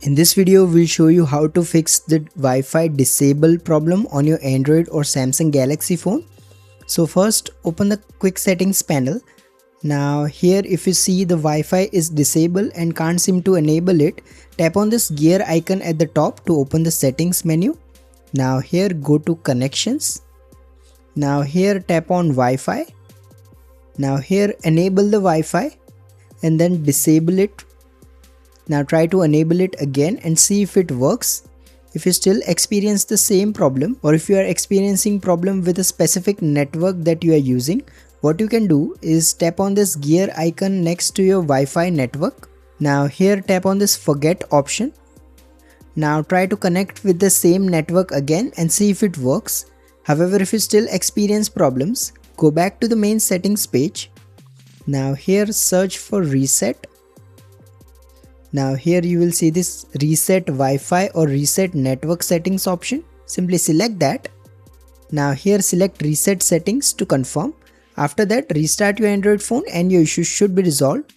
In this video, we'll show you how to fix the Wi-Fi disable problem on your Android or Samsung Galaxy phone. So first, open the quick settings panel. Now here if you see the Wi-Fi is disabled and can't seem to enable it, tap on this gear icon at the top to open the settings menu. Now here go to connections. Now here tap on Wi-Fi. Now here enable the Wi-Fi and then disable it. Now try to enable it again and see if it works. If you still experience the same problem, or if you are experiencing problem with a specific network that you are using, what you can do is tap on this gear icon next to your Wi-Fi network. Now here tap on this forget option. Now try to connect with the same network again and see if it works. However, if you still experience problems, go back to the main settings page. Now here search for reset. Now here you will see this reset Wi-Fi or reset network settings option. Simply select that. Now here select reset settings to confirm. After that, restart your Android phone and your issue should be resolved.